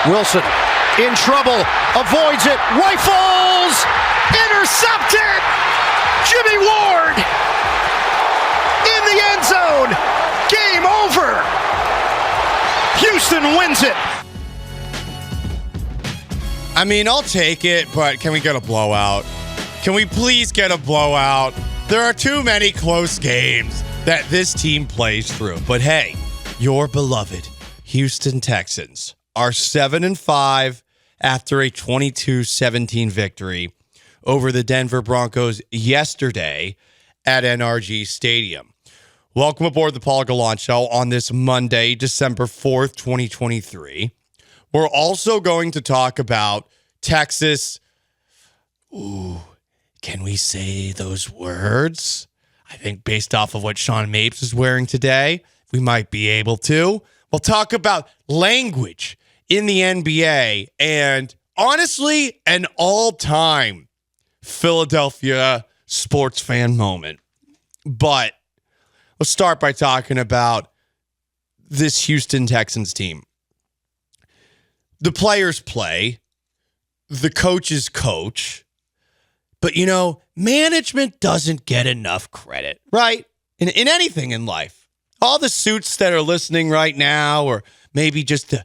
Wilson in trouble, avoids it, rifles, intercepted! Jimmie Ward in the end zone. Game over. Houston wins it. I mean, I'll take it, but can we get a blowout? Can we please get a blowout? There are too many close games that this team plays through. But hey, your beloved Houston Texans are 7-5 after a 22-17 victory over the Denver Broncos yesterday at NRG Stadium. Welcome aboard the Paul Gallant Show on this Monday, December 4th, 2023. We're also going to talk about Texas. Ooh, can we say those words? I think based off of what Sean Mapes is wearing today, we might be able to. We'll talk about language in the NBA and honestly, an all-time Philadelphia sports fan moment. But let's start by talking about this Houston Texans team. The players play, the coaches coach, but you know, management doesn't get enough credit, right? In anything in life. All the suits that are listening right now, or maybe just the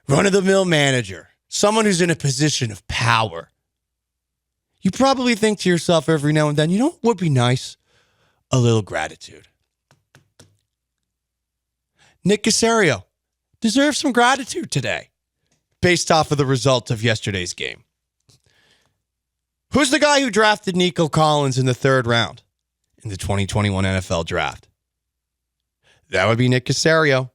run-of-the-mill manager, someone who's in a position of power. You probably think to yourself every now and then, you know what would be nice? A little gratitude. Nick Caserio deserves some gratitude today based off of the result of yesterday's game. Who's the guy who drafted Nico Collins in the third round in the 2021 NFL draft? That would be Nick Caserio.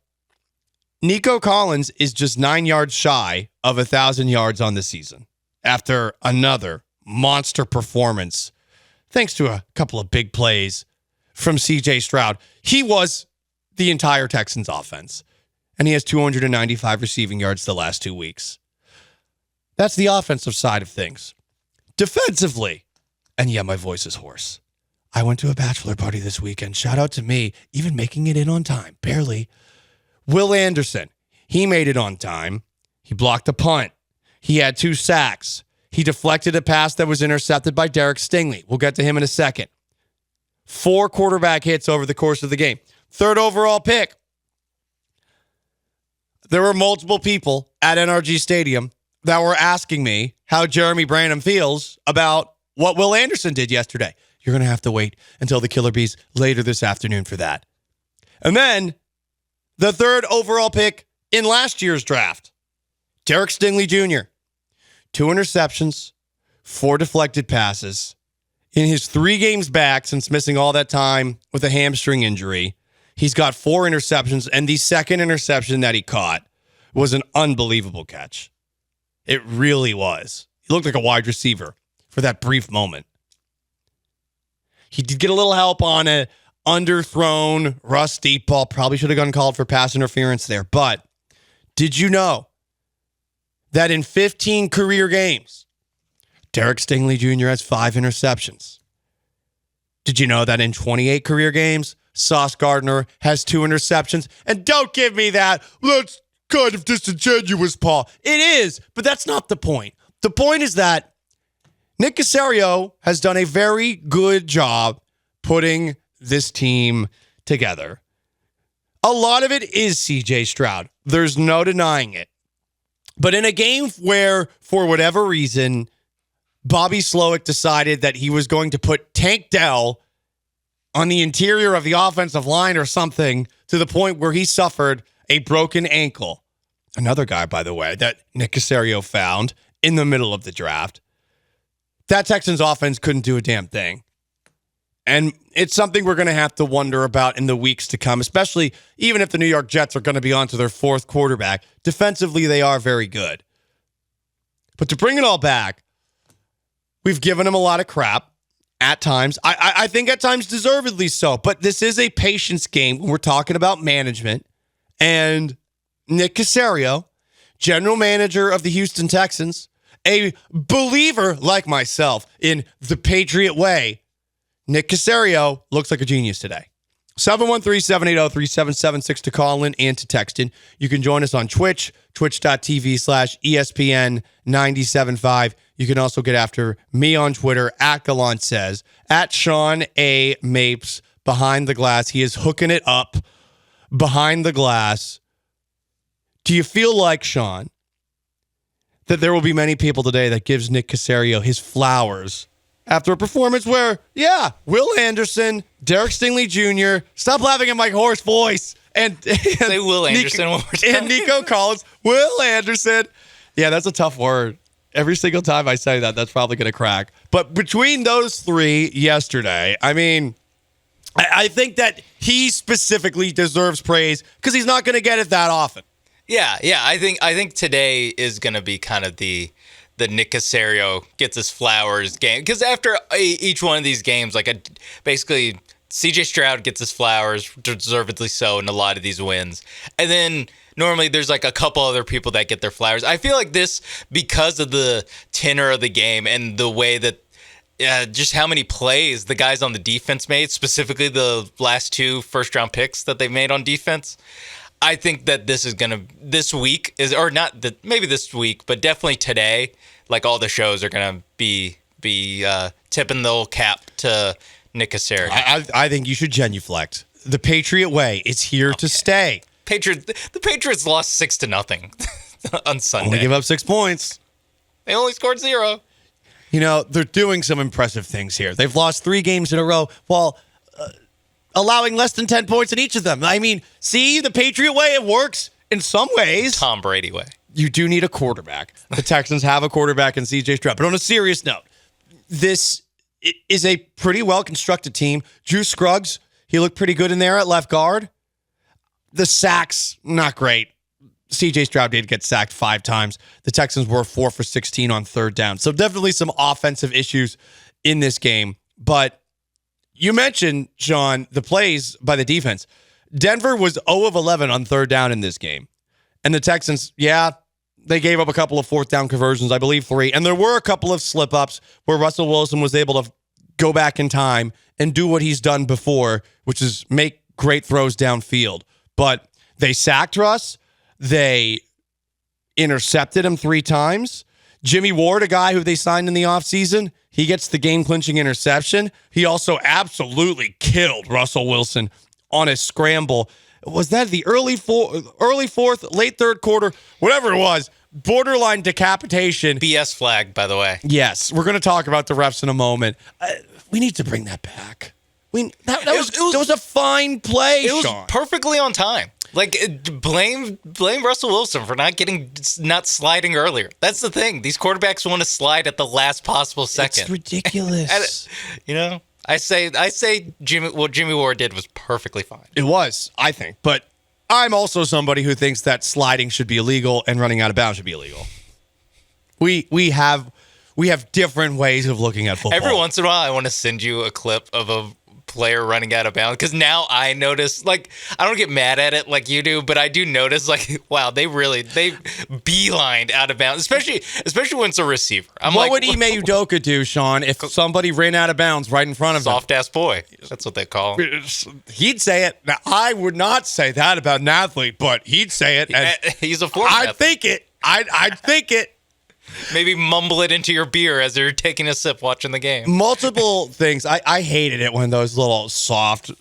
Nico Collins is just 9 yards shy of 1,000 yards on the season after another monster performance, thanks to a couple of big plays from C.J. Stroud. He was the entire Texans offense, and he has 295 receiving yards the last 2 weeks. That's the offensive side of things. Defensively, and yeah, my voice is hoarse. I went to a bachelor party this weekend. Shout out to me, even making it in on time, barely. Will Anderson, he made it on time. He blocked a punt. He had 2 sacks. He deflected a pass that was intercepted by Derek Stingley. We'll get to him in a second. 4 quarterback hits over the course of the game. 3rd overall pick. There were multiple people at NRG Stadium that were asking me how Jeremy Branham feels about what Will Anderson did yesterday. You're going to have to wait until the Killer Bees later this afternoon for that. And then the 3rd overall pick in last year's draft, Derek Stingley Jr. 2 interceptions, 4 deflected passes. In his 3 games back since missing all that time with a hamstring injury, he's got 4 interceptions, and the second interception that he caught was an unbelievable catch. It really was. He looked like a wide receiver for that brief moment. He did get a little help on a underthrown Russ deep ball. Probably should have gotten called for pass interference there. But did you know that in 15 career games, Derek Stingley Jr. has 5 interceptions? Did you know that in 28 career games, Sauce Gardner has 2 interceptions? And don't give me that, that's kind of disingenuous, Paul. It is, but that's not the point. The point is that Nick Caserio has done a very good job putting this team together. A lot of it is C.J. Stroud. There's no denying it. But in a game where, for whatever reason, Bobby Slowick decided that he was going to put Tank Dell on the interior of the offensive line or something to the point where he suffered a broken ankle. Another guy, by the way, that Nick Caserio found in the middle of the draft. That Texans offense couldn't do a damn thing. And it's something we're going to have to wonder about in the weeks to come, especially even if the New York Jets are going to be on to their 4th quarterback. Defensively, they are very good. But to bring it all back, we've given him a lot of crap at times. I think at times deservedly so. But this is a patience game when we're talking about management. And Nick Caserio, general manager of the Houston Texans, a believer like myself in the Patriot way, Nick Caserio looks like a genius today. 713-780-3776 to call in and to text in. You can join us on Twitch, twitch.tv/ESPN975. You can also get after me on Twitter, at Gallant Says, at Sean A. Mapes, behind the glass. He is hooking it up behind the glass. Do you feel like, Sean, that there will be many people today that gives Nick Caserio his flowers after a performance where, yeah, Will Anderson, Derek Stingley Jr., stop laughing at my hoarse voice, and say Will Anderson one more time. And Nico Collins, Will Anderson. Yeah, that's a tough word. Every single time I say that, that's probably going to crack. But between those three yesterday, I mean, I think that he specifically deserves praise because he's not going to get it that often. Yeah. I think today is going to be kind of the Nick Caserio gets his flowers game, because after each one of these games, basically CJ Stroud gets his flowers, deservedly so, in a lot of these wins, and then normally there's a couple other people that get their flowers. I feel like this, because of the tenor of the game and the way that just how many plays the guys on the defense made, specifically the last two first-round picks that they made on defense. I think that maybe this week, but definitely today, all the shows are going to be tipping the old cap to Nick Caserio. I think you should genuflect. The Patriot way is here to stay. The Patriots lost 6-0 on Sunday. Only give up 6 points. They only scored 0. They're doing some impressive things here. They've lost 3 games in a row while allowing less than 10 points in each of them. I mean, see, the Patriot way, it works in some ways. Tom Brady way. You do need a quarterback. The Texans have a quarterback in CJ Stroud. But on a serious note, this is a pretty well-constructed team. Drew Scruggs, he looked pretty good in there at left guard. The sacks, not great. CJ Stroud did get sacked 5 times. The Texans were 4 for 16 on third down. So definitely some offensive issues in this game. But you mentioned, Sean, the plays by the defense. Denver was 0 of 11 on third down in this game. And the Texans, they gave up a couple of fourth down conversions, I believe 3. And there were a couple of slip-ups where Russell Wilson was able to go back in time and do what he's done before, which is make great throws downfield. But they sacked Russ. They intercepted him 3 times. Jimmie Ward, a guy who they signed in the offseason, he gets the game-clinching interception. He also absolutely killed Russell Wilson on a scramble. Was that the early fourth, late third quarter, whatever it was, borderline decapitation. BS flag, by the way. Yes, we're going to talk about the refs in a moment. We need to bring that back. That was a fine play, It was Sean. perfectly on time. Blame Russell Wilson for not sliding earlier. That's the thing. These quarterbacks want to slide at the last possible second. It's ridiculous. I say what Jimmie Ward did was perfectly fine. It was, I think. But I'm also somebody who thinks that sliding should be illegal and running out of bounds should be illegal. We have different ways of looking at football. Every once in a while, I want to send you a clip of a player running out of bounds, because now I notice, I don't get mad at it like you do, but I do notice, wow, they beelined out of bounds, especially when it's a receiver. What would Ime Udoka do, Sean, if somebody ran out of bounds right in front of him? Soft-ass boy. That's what they call him. He'd say it. Now, I would not say that about an athlete, but he'd say it. He's a former athlete. I'd think it. Maybe mumble it into your beer as you're taking a sip watching the game. Multiple things. I hated it when those little soft,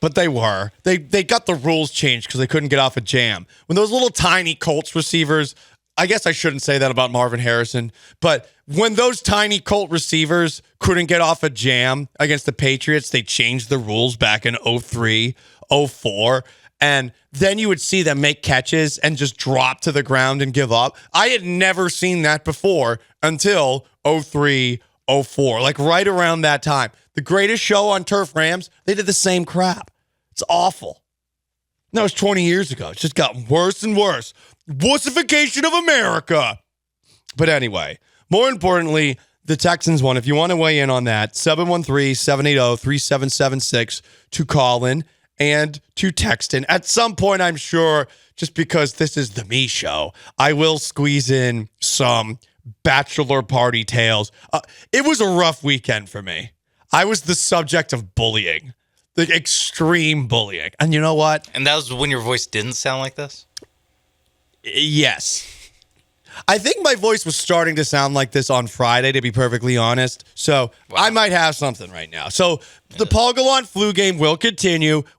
but they were. They got the rules changed because they couldn't get off a jam. When those little tiny Colts receivers, I guess I shouldn't say that about Marvin Harrison, but when those tiny Colt receivers couldn't get off a jam against the Patriots, they changed the rules back in 03, 04. And then you would see them make catches and just drop to the ground and give up. I had never seen that before until 03, 04, right around that time. The Greatest Show on Turf Rams, they did the same crap. It's awful. That was 20 years ago. It's just gotten worse and worse. Wussification of America. But anyway, more importantly, the Texans won. If you want to weigh in on that, 713-780-3776 to call in and to text in. At some point, I'm sure, just because this is the me show, I will squeeze in some bachelor party tales. It was a rough weekend for me. I was the subject of bullying. Like extreme bullying. And you know what? And that was when your voice didn't sound like this? Yes. I think my voice was starting to sound like this on Friday, to be perfectly honest. So I might have something right now. So the Paul Gallant flu game will continue.